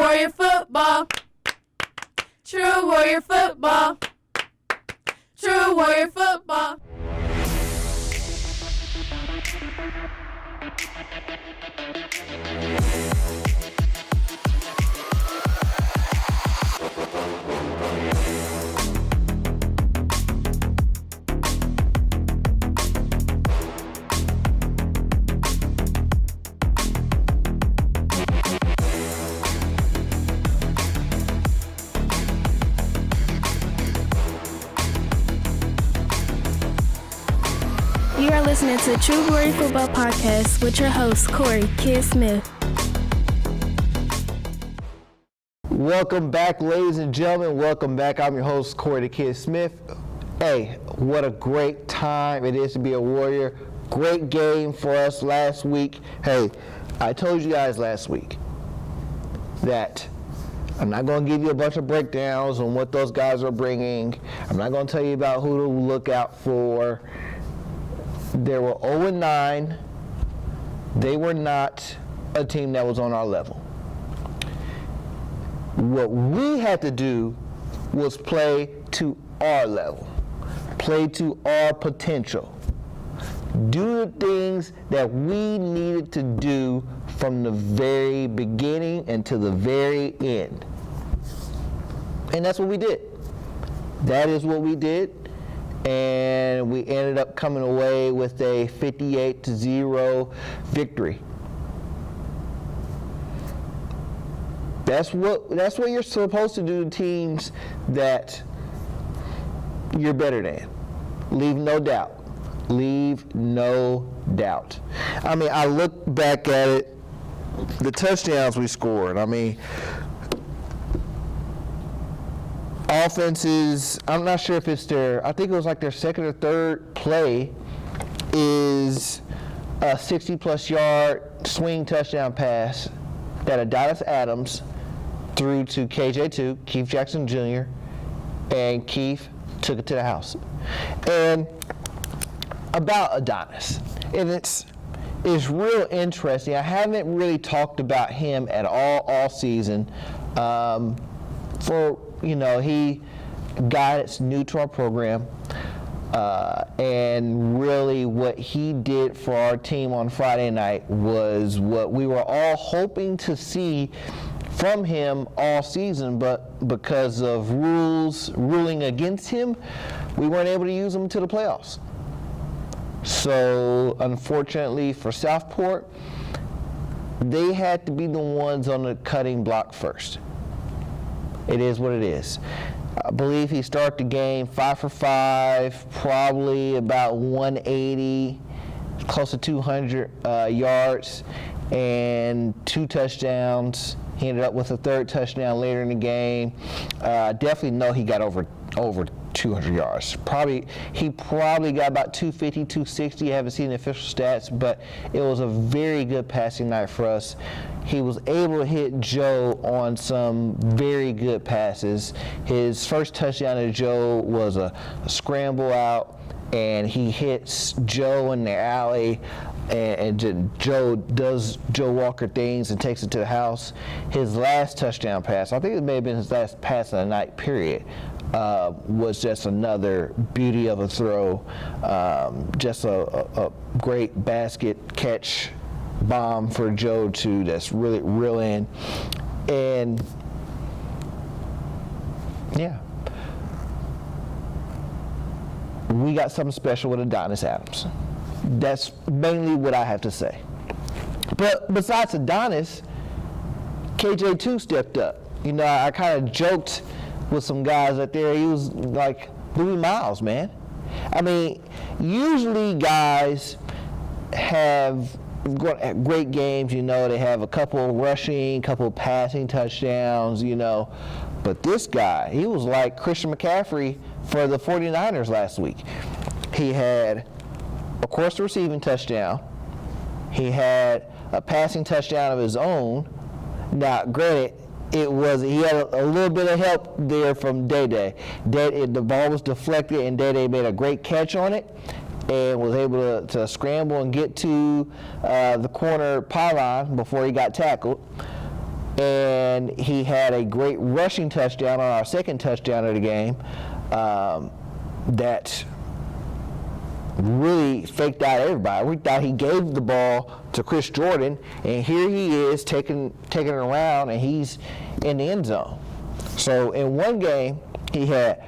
Warrior football. True Warrior football. True Warrior football. You are listening to True Warrior Football Podcast with your host, Corey Kid Smith. Welcome back, ladies and gentlemen. Welcome back. I'm your host, Corey the Kid Smith. Hey, what a great time it is to be a Warrior. Great game for us last week. Hey, I told you guys last week that I'm not going to give you a bunch of breakdowns on what those guys are bringing. I'm not going to tell you about who to look out for. They were 0-9. They were not a team that was on our level. What we had to do was play to our level, play to our potential, do the things that we needed to do from the very beginning and to the very end. And that's what we did. That is what we did. And we ended up coming away with a 58-0 victory. That's what you're supposed to do to teams that you're better than. Leave no doubt. Leave no doubt. I mean, I look back at it, the touchdowns we scored. I mean, offenses, I'm not sure if it's I think it was like their second or third play is a 60-plus yard swing touchdown pass that Adonis Adams threw to KJ2, Keith Jackson Jr., and Keith took it to the house. And about Adonis, and it's real interesting. I haven't really talked about him at all season. He got it's new to our program, and really what he did for our team on Friday night was what we were all hoping to see from him all season, but because of ruling against him, we weren't able to use him to the playoffs. So unfortunately for Southport, they had to be the ones on the cutting block first. It is what it is. I believe he started the game 5 for 5, probably about 180, close to 200 yards, and 2 touchdowns. He ended up with a 3rd touchdown later in the game. Definitely know he got over 200 yards. He probably got about 250, 260. I haven't seen the official stats, but it was a very good passing night for us. He was able to hit Joe on some very good passes. His first touchdown to Joe was a scramble out, and he hits Joe in the alley, and Joe does Joe Walker things and takes it to the house. His last touchdown pass, I think it may have been his last pass of the night, period, was just another beauty of a throw. Just a great basket catch bomb for Joe too, that's really real in. And yeah, we got something special with Adonis Adams. That's mainly what I have to say. But besides Adonis, KJ2 stepped up. I kind of joked with some guys out there. He was like Louis Miles, man. I mean, usually guys have great games, they have a couple rushing, couple passing touchdowns, But this guy, he was like Christian McCaffrey for the 49ers last week. He had, of course, the receiving touchdown. He had a passing touchdown of his own. Now, granted, he had a little bit of help there from Day. The ball was deflected, and Day made a great catch on it and was able to scramble and get to the corner pylon before he got tackled. and he had a great rushing touchdown on our second touchdown of the game that really faked out everybody. We thought he gave the ball to Chris Jordan, and here he is taking it around, and he's in the end zone. So in one game, he had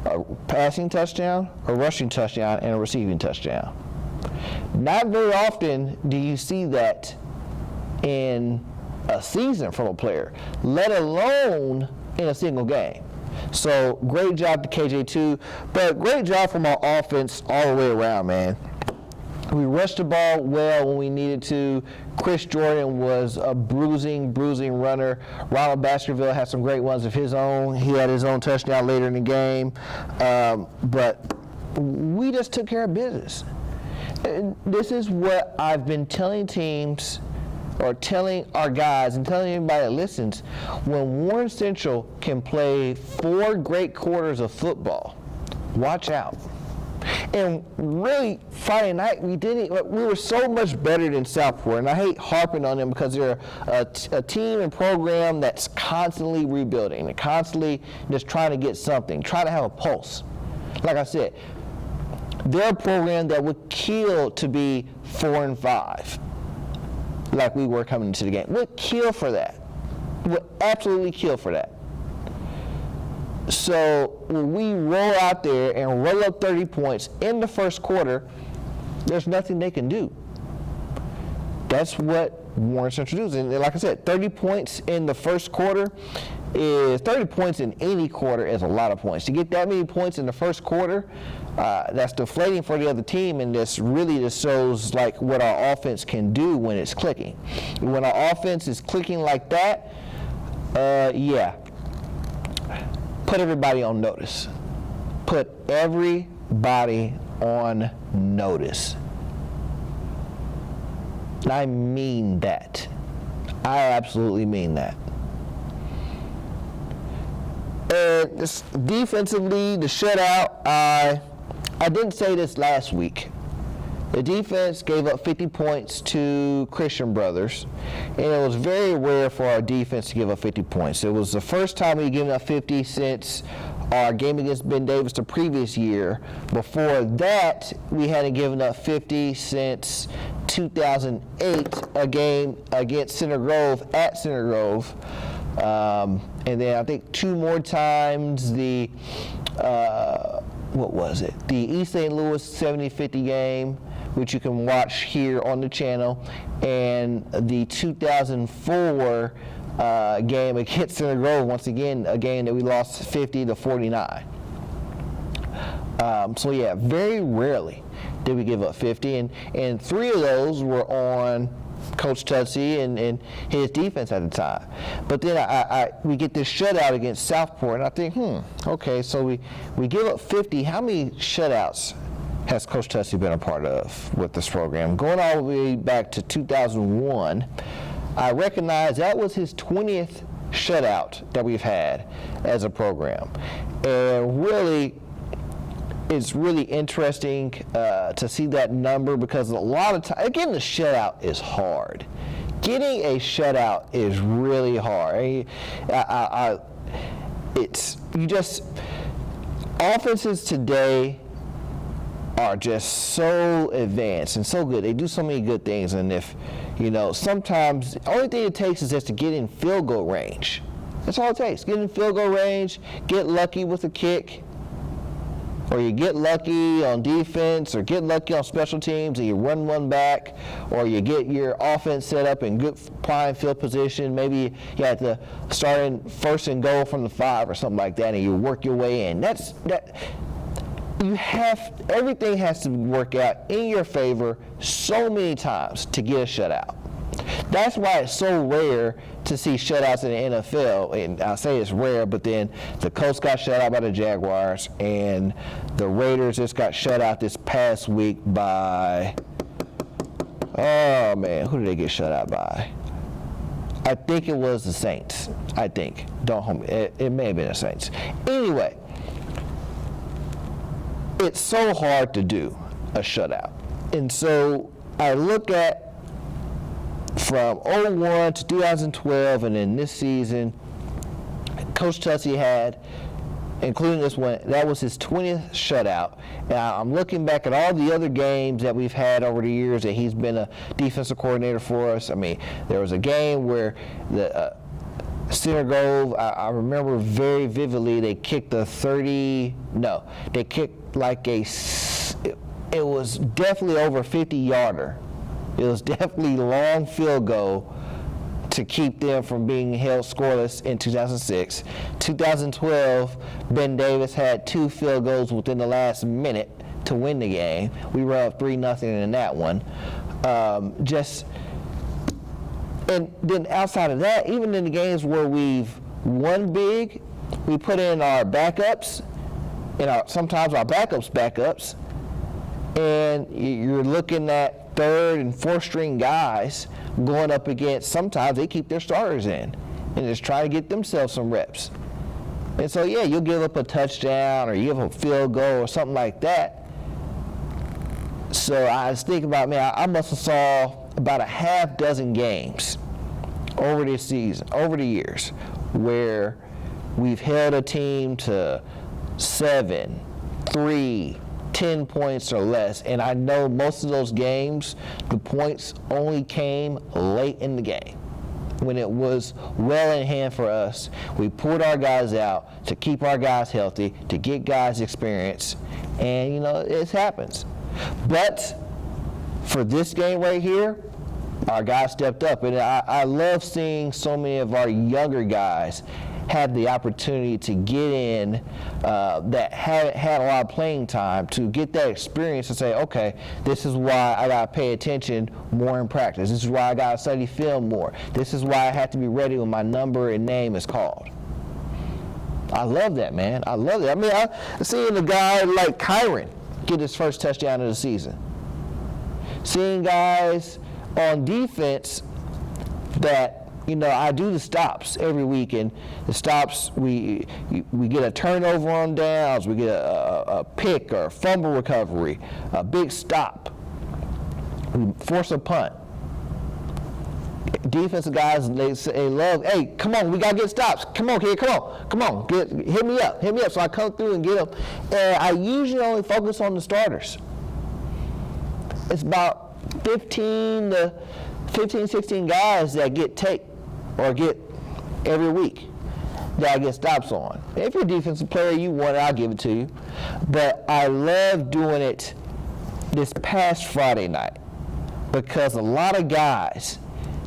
a passing touchdown, a rushing touchdown, and a receiving touchdown. Not very often do you see that in a season from a player, let alone in a single game. So great job to KJ2, but great job from our offense all the way around, man. We rushed the ball well when we needed to. Chris Jordan was a bruising runner. Ronald Baskerville had some great ones of his own. He had his own touchdown later in the game. But we just took care of business. And this is what I've been telling teams, or telling our guys, and telling anybody that listens. When Warren Central can play 4 great quarters of football, watch out. And really, Friday night, we were so much better than Southport. And I hate harping on them because they're a team and program that's constantly rebuilding and constantly just trying to get something, trying to have a pulse. Like I said, they're a program that would kill to be 4-5, like we were coming into the game. Would kill for that. Would absolutely kill for that. So when we roll out there and roll up 30 points in the first quarter, there's nothing they can do. That's what Warren Central does. And like I said, 30 points in the first quarter is 30 points in any quarter is a lot of points. To get that many points in the first quarter, that's deflating for the other team, and this really just shows like what our offense can do when it's clicking. When our offense is clicking like that, yeah. Put everybody on notice. Put everybody on notice. And I mean that. I absolutely mean that. And this defensively, the shutout, I didn't say this last week. The defense gave up 50 points to Christian Brothers, and it was very rare for our defense to give up 50 points. It was the first time we'd given up 50 since our game against Ben Davis the previous year. Before that, we hadn't given up 50 since 2008, a game against Center Grove at Center Grove. And then I think 2 more times the, what was it? The East St. Louis 70-50 game, which you can watch here on the channel, and the 2004 game against Center Grove, once again, a game that we lost 50-49. So yeah, very rarely did we give up 50, and 3 of those were on Coach Tutsey and his defense at the time. But then we get this shutout against Southport, and I think, okay, so we give up 50. How many shutouts has Coach Tutsey been a part of with this program? Going all the way back to 2001, I recognize that was his 20th shutout that we've had as a program. And really, it's really interesting to see that number, because a lot of times, getting a shutout is hard. Getting a shutout is really hard. Offenses today are just so advanced and so good. They do so many good things, and if, sometimes the only thing it takes is just to get in field goal range. That's all it takes. Get in field goal range, get lucky with a kick, or you get lucky on defense, or get lucky on special teams and you run one back, or you get your offense set up in good prime field position. Maybe you have to start in 1st and goal from the 5 or something like that, and you work your way in. Everything has to work out in your favor so many times to get a shutout. That's why it's so rare to see shutouts in the NFL. And I say it's rare, but then the Colts got shut out by the Jaguars, and the Raiders just got shut out this past week by, oh man, who did they get shut out by? I think it was the Saints. I think. Don't hold me. It may have been the Saints. Anyway, it's so hard to do a shutout. And so I look at from 01 to 2012, and then this season, Coach Tussey had, including this one, that was his 20th shutout. Now, I'm looking back at all the other games that we've had over the years that he's been a defensive coordinator for us. I mean, there was a game where the Center Grove, I remember very vividly, they kicked they kicked like it was definitely over a 50-yarder. It was definitely a long field goal to keep them from being held scoreless in 2006. 2012, Ben Davis had 2 field goals within the last minute to win the game. We were up 3-0 in that one. And then outside of that, even in the games where we've won big, we put in our backups, and sometimes our backups, and you're looking at 3rd and 4th string guys going up against, sometimes they keep their starters in and just try to get themselves some reps. And so, yeah, you'll give up a touchdown or you give up a field goal or something like that. So I was thinking about, man, I must have saw about a half dozen games over this season, over the years, where we've held a team to 7, 3, 10 points or less, and I know most of those games, the points only came late in the game. When it was well in hand for us, we pulled our guys out to keep our guys healthy, to get guys experience, and it happens. But for this game right here, our guys stepped up, and I love seeing so many of our younger guys have the opportunity to get in that haven't had a lot of playing time, to get that experience and say, okay, this is why I got to pay attention more in practice. This is why I got to study film more. This is why I have to be ready when my number and name is called. I love that, man. I love it. I mean, seeing a guy like Kyron get his first touchdown of the season. Seeing guys on defense that, I do the stops every week, and the stops, we get a turnover on downs, we get a pick or a fumble recovery, a big stop, we force a punt. Defensive guys, they love, hey, come on, we got to get stops. Come on, kid, come on, hit me up. So I come through and get them. And I usually only focus on the starters. It's about 15, 16 guys that get tape or get every week that I get stops on. If you're a defensive player, you want it, I'll give it to you. But I love doing it this past Friday night because a lot of guys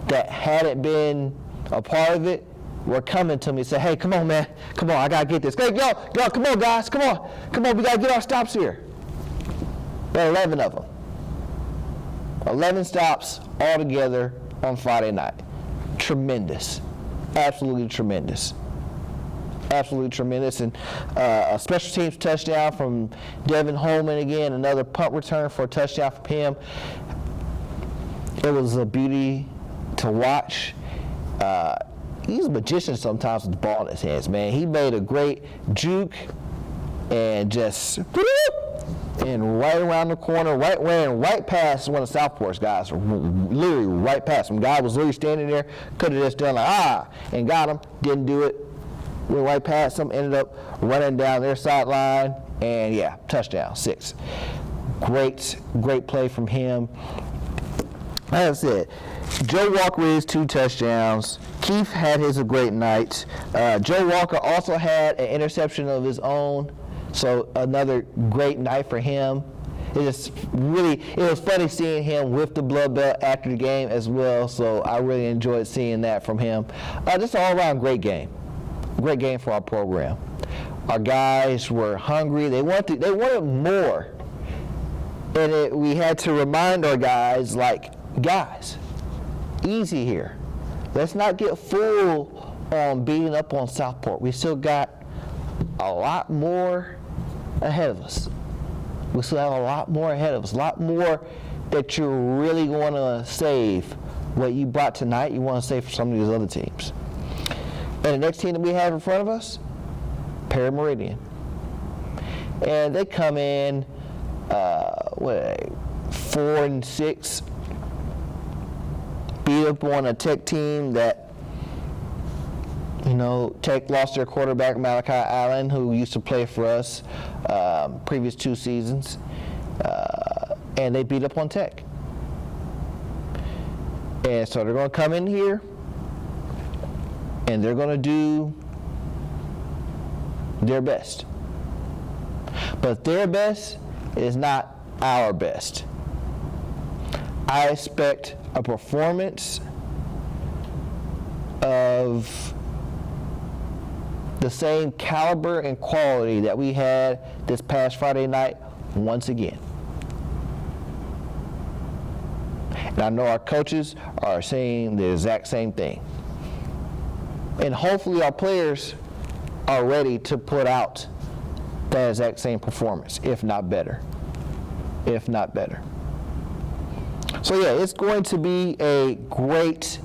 that hadn't been a part of it were coming to me and say, hey, come on, man. Come on, I got to get this. Hey, yo, come on, guys. Come on, we got to get our stops here. There are 11 of them. 11 stops all together on Friday night. Tremendous. Absolutely tremendous. Absolutely tremendous. And a special teams touchdown from Devin Holman again, another punt return for a touchdown from him. It was a beauty to watch. He's a magician sometimes with the ball in his hands, man. He made a great juke and just and right around the corner, right past one of Southport's guys, literally right past him. Guy was literally standing there, could have just done and got him, didn't do it. Went right past him, ended up running down their sideline, and yeah, touchdown, 6. Great play from him. Like I said, Joe Walker with his 2 touchdowns. Keith had his a great night. Joe Walker also had an interception of his own. So another great night for him. It was funny seeing him with the blood belt after the game as well. So I really enjoyed seeing that from him. Just an all-around great game. Great game for our program. Our guys were hungry. They wanted more. And we had to remind our guys, guys, easy here. Let's not get full on beating up on Southport. We still got a lot more ahead of us. We still have a lot more ahead of us, a lot more that you're really going to save. What you brought tonight, you want to save for some of these other teams. And the next team that we have in front of us, Perry Meridian. And they come in, 4-6. beat up on a Tech team that, Tech lost their quarterback, Malachi Allen, who used to play for us previous 2 seasons, and they beat up on Tech. And so they're going to come in here, and they're going to do their best. But their best is not our best. I expect a performance of the same caliber and quality that we had this past Friday night once again. And I know our coaches are saying the exact same thing. And hopefully our players are ready to put out that exact same performance, if not better. If not better. So yeah, it's going to be a great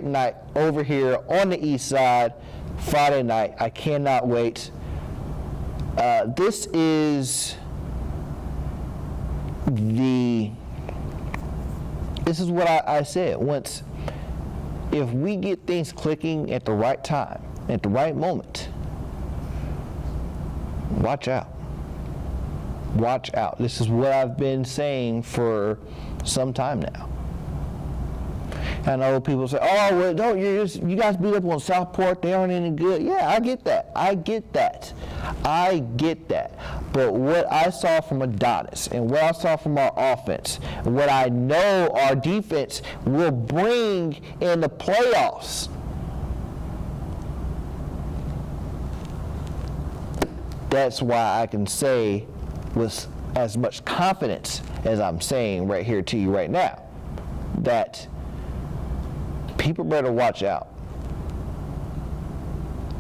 night over here on the east side Friday night. I cannot wait. This is what I said once. If we get things clicking at the right time, at the right moment, watch out. Watch out. This is what I've been saying for some time now. I know people say, "Oh, well, don't you guys beat up on Southport? They aren't any good." Yeah, I get that. But what I saw from Adonis and what I saw from our offense, what I know our defense will bring in the playoffs, that's why I can say with as much confidence as I'm saying right here to you right now that people better watch out,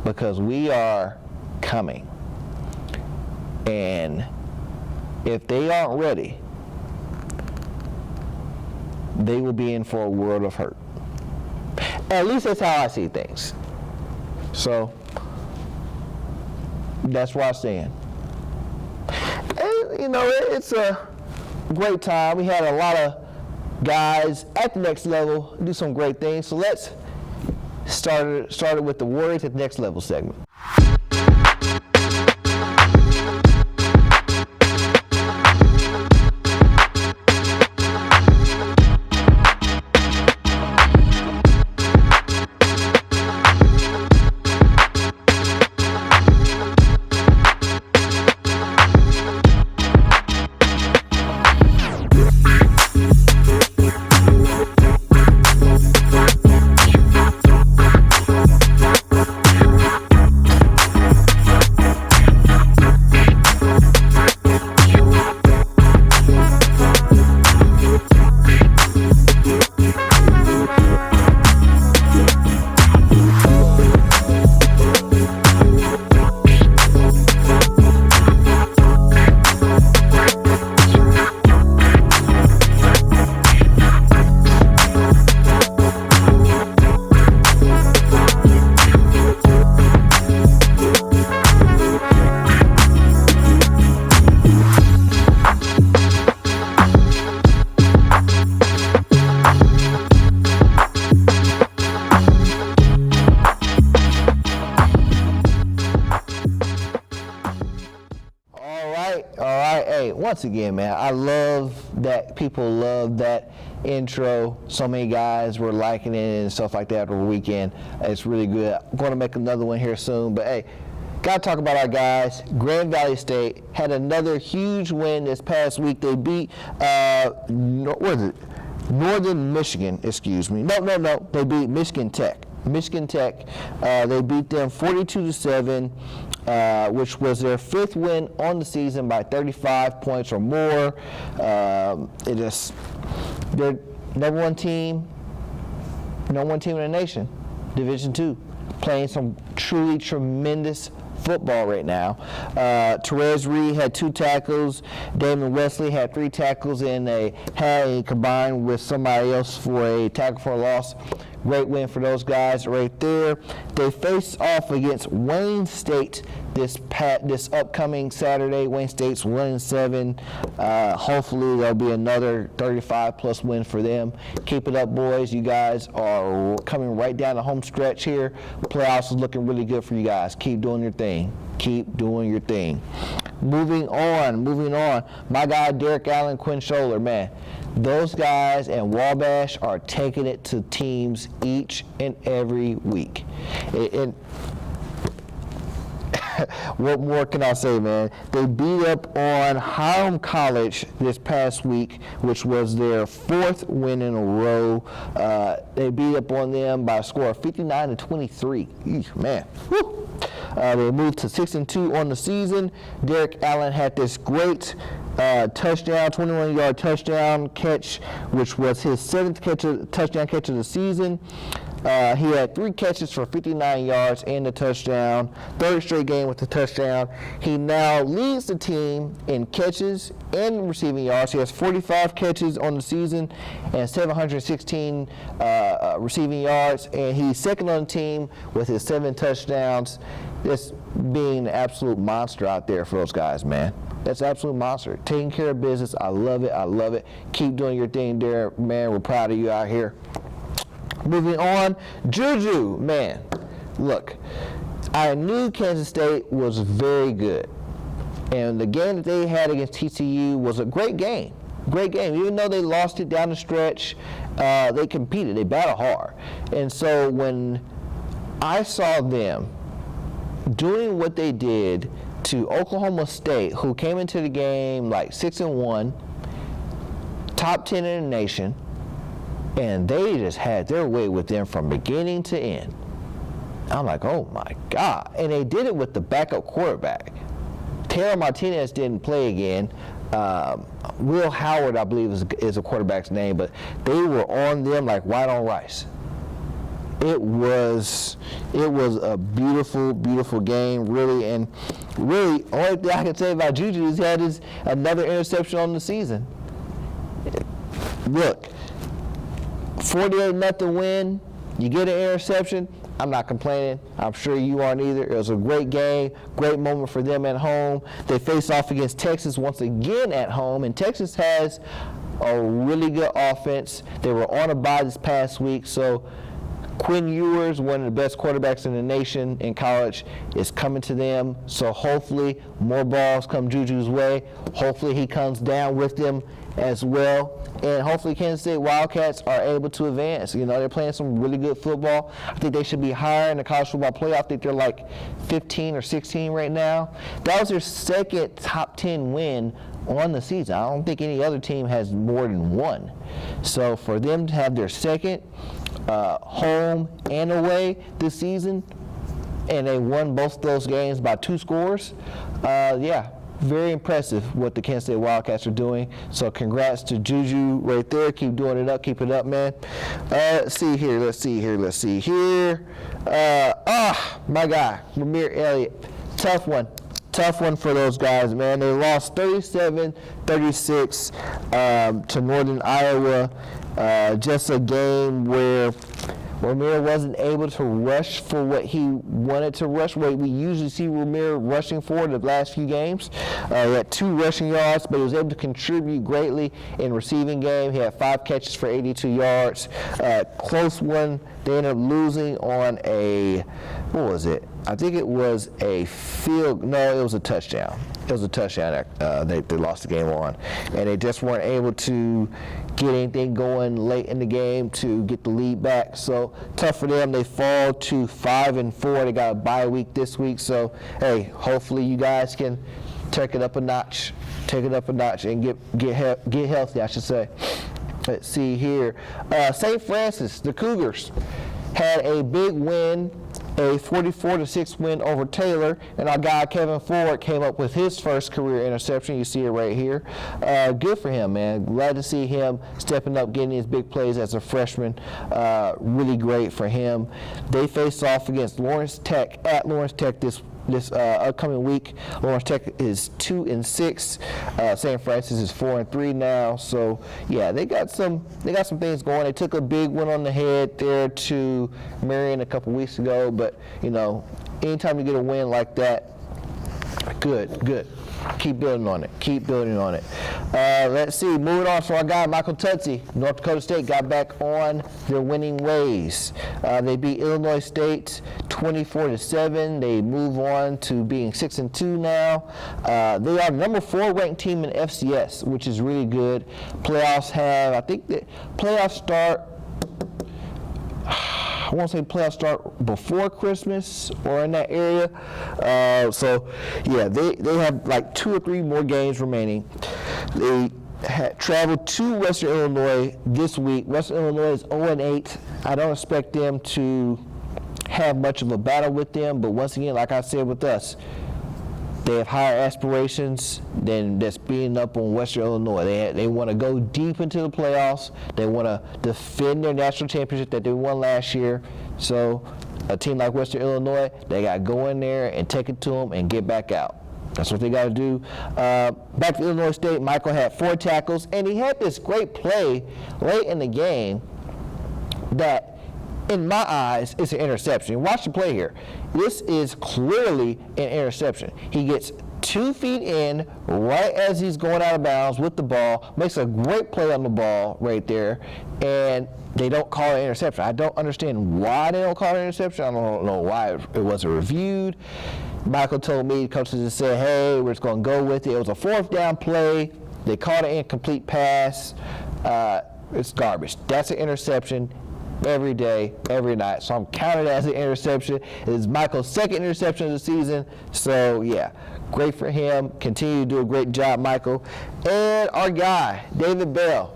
because we are coming. And if they aren't ready, they will be in for a world of hurt. At least that's how I see things. So that's why I stand. And, it's a great time. We had a lot of guys at the next level do some great things. So let's start it with the Warriors at the next level segment. Once again, man, I love that people love that intro. So many guys were liking it and stuff like that over the weekend. It's really good. I'm going to make another one here soon. But, hey, got to talk about our guys. Grand Valley State had another huge win this past week. They beat, Northern Michigan, excuse me. No. They beat Michigan Tech. They beat them 42-7. Which was their 5th win on the season by 35 points or more. They're number one team in the nation, Division II, playing some truly tremendous football right now. Therese Reed had 2 tackles. Damon Wesley had 3 tackles, and they had a combined with somebody else for a tackle for a loss. Great win for those guys right there. They face off against Wayne State this upcoming Saturday. Wayne State's 1-7. Hopefully there'll be another 35-plus win for them. Keep it up, boys. You guys are coming right down the home stretch here. Playoffs is looking really good for you guys. Keep doing your thing. Keep doing your thing. Moving on. My guy, Derek Allen, Quinn Scholler, man. Those guys and Wabash are taking it to teams each and every week. What more can I say, man? They beat up on Hiram College this past week, which was their 4th win in a row. They beat up on them by a score of 59-23. Man, whew. They moved to 6-2 on the season. Derek Allen had this great touchdown, 21-yard touchdown catch, which was his 7th touchdown catch of the season. He had 3 catches for 59 yards and a touchdown. 3rd straight game with the touchdown. He now leads the team in catches and receiving yards. He has 45 catches on the season and 716 receiving yards. And he's second on the team with his 7 touchdowns. Just being an absolute monster out there for those guys, man. That's an absolute monster. Taking care of business. I love it. Keep doing your thing there, man. We're proud of you out here. Moving on, Juju, man, look, I knew Kansas State was very good, and the game that they had against TCU was a great game. Even though they lost it down the stretch, they competed, they battled hard. And so when I saw them doing what they did to Oklahoma State, who came into the game like 6-1, top 10 in the nation, and they just had their way with them from beginning to end. I'm like, oh my God. And they did it with the backup quarterback. Taylor Martinez didn't play again. Will Howard, I believe, is a quarterback's name, but they were on them like white on rice. It was a beautiful, beautiful game, really. And really, only thing I can say about Juju is he had another interception on the season. Look, 48-0 win, you get an interception, I'm not complaining. I'm sure you aren't either. It was a great game, great moment for them at home. They face off against Texas once again at home, and Texas has a really good offense. They were on a bye this past week, so Quinn Ewers, one of the best quarterbacks in the nation in college, is coming to them. So hopefully more balls come Juju's way. Hopefully he comes down with them as well. And hopefully Kansas State Wildcats are able to advance. You know, they're playing some really good football. I think they should be higher in the college football playoff. I think they're like 15 or 16 right now. That was their 2nd top 10 win on the season. I don't think any other team has more than 1. So for them to have their 2nd home and away this season, and they won both those games by 2 scores, yeah, very impressive what the Kansas State Wildcats are doing. So congrats to Juju right there. Keep doing it up. Keep it up, man. Let's see here. My guy, Ramir Elliott. Tough one for those guys, man. They lost 37-36 to Northern Iowa. Just a game where Ramir wasn't able to rush for what he wanted to rush, what we usually see Ramir rushing for the last few games. He had 2 rushing yards, but he was able to contribute greatly in receiving game. He had 5 catches for 82 yards. Close one. They ended up losing on a, what was it? I think it was it was a touchdown. It was a touchdown they lost the game on. And they just weren't able to get anything going late in the game to get the lead back. So tough for them. They fall to 5-4. They got a bye week this week. So, hey, hopefully you guys can take it up a notch and get healthy, I should say. Let's see here. St. Francis, the Cougars, had a big win, a 44-6 win over Taylor, and our guy Kevin Ford came up with his first career interception. You see it right here. Good for him, man. Glad to see him stepping up, getting his big plays as a freshman. Really great for him. They faced off against Lawrence Tech at Lawrence Tech this this upcoming week. Lawrence Tech is 2-6. St. Francis is 4-3 now. So yeah, they got some things going. They took a big one on the head there to Marion a couple weeks ago. But anytime you get a win like that, good. Keep building on it. Let's see. Moving on to our guy, Michael Tutsi. North Dakota State got back on their winning ways. They beat Illinois State 24-7. They move on to being 6-2 now. They are the number 4 ranked team in FCS, which is really good. I think the playoffs start. I won't say playoffs start before Christmas or in that area. They have like 2 or 3 more games remaining. They traveled to Western Illinois this week. Western Illinois is 0-8. I don't expect them to have much of a battle with them, but once again, like I said with us, they have higher aspirations than just being up on Western Illinois. They want to go deep into the playoffs. They want to defend their national championship that they won last year. So a team like Western Illinois, they got to go in there and take it to them and get back out. That's what they got to do. Back to Illinois State, Michael had 4 tackles, and he had this great play late in the game that, in my eyes, it's an interception. Watch the play here. This is clearly an interception. He gets 2 feet in right as he's going out of bounds with the ball, makes a great play on the ball right there, and they don't call it an interception. I don't understand why they don't call it an interception. I don't know why it wasn't reviewed. Michael told me, coaches just said, hey, we're just going to go with it. It was a 4th down play. They called it an incomplete pass. It's garbage. That's an interception. Every day, every night. So I'm counting it as an interception. It is Michael's 2nd interception of the season. So yeah, great for him. Continue to do a great job, Michael. And our guy, David Bell.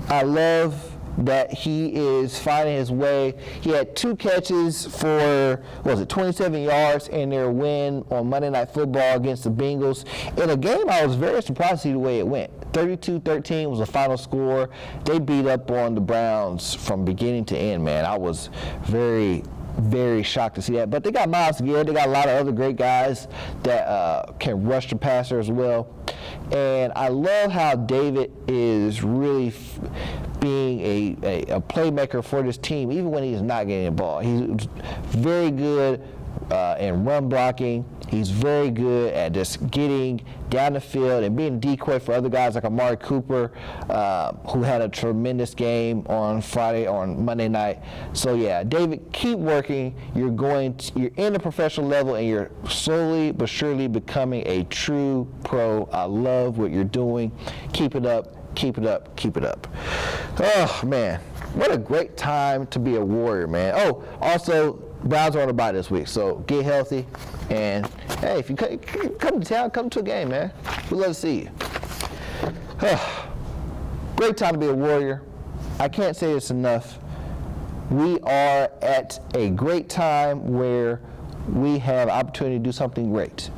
I love that he is finding his way. He had 2 catches for, 27 yards in their win on Monday Night Football against the Bengals. In a game I was very surprised to see the way it went. 32-13 was the final score. They beat up on the Browns from beginning to end, man. I was very, very shocked to see that. But they got Myles Garrett. They got a lot of other great guys that can rush the passer as well. And I love how David is really being a playmaker for this team, even when he's not getting the ball. He's very good in run blocking. He's very good at just getting down the field and being a decoy for other guys like Amari Cooper, who had a tremendous game on Monday night. So yeah, David, keep working. You're in the professional level, and you're slowly but surely becoming a true pro. I love what you're doing. Keep it up. Keep it up. Keep it up. Oh man, what a great time to be a Warrior, man. Oh, also, Browns are on the bye this week, so get healthy. And hey, if you come to town, come to a game, man. We'd love to see you. Great time to be a Warrior. I can't say this enough. We are at a great time where we have opportunity to do something great.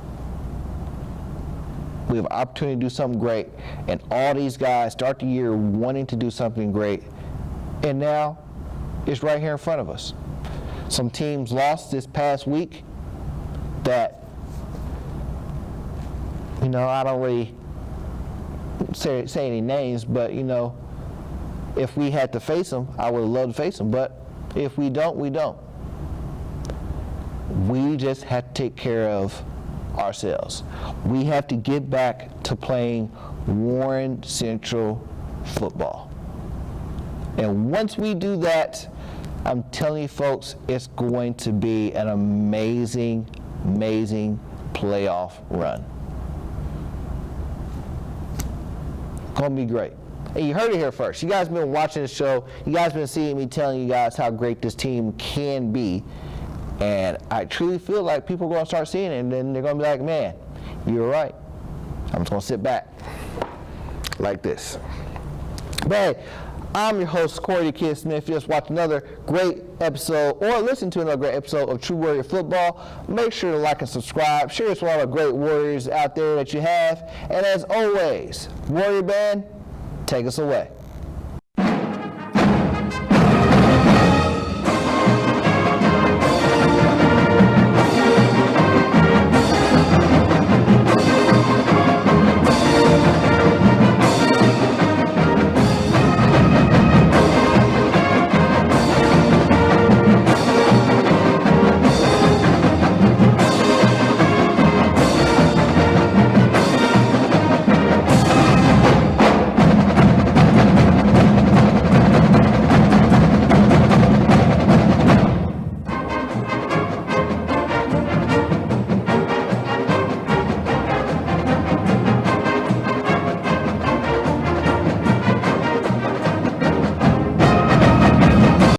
We have an opportunity to do something great, and all these guys start the year wanting to do something great, and now it's right here in front of us. Some teams lost this past week that, I don't really say any names, but, if we had to face them, I would have loved to face them. But if we don't, we don't. We just have to take care of ourselves. We have to get back to playing Warren Central football. And once we do that, I'm telling you folks, it's going to be an amazing, amazing playoff run. Gonna be great. And you heard it here first. You guys have been watching the show. You guys have been seeing me telling you guys how great this team can be. And I truly feel like people are going to start seeing it, and then they're going to be like, man, you were right. I'm just going to sit back like this. But hey, I'm your host, Corey the Kid Smith. Just watch another great episode or listen to another great episode of True Warrior Football. Make sure to like and subscribe. Share this with all the great Warriors out there that you have. And as always, Warrior Band, take us away.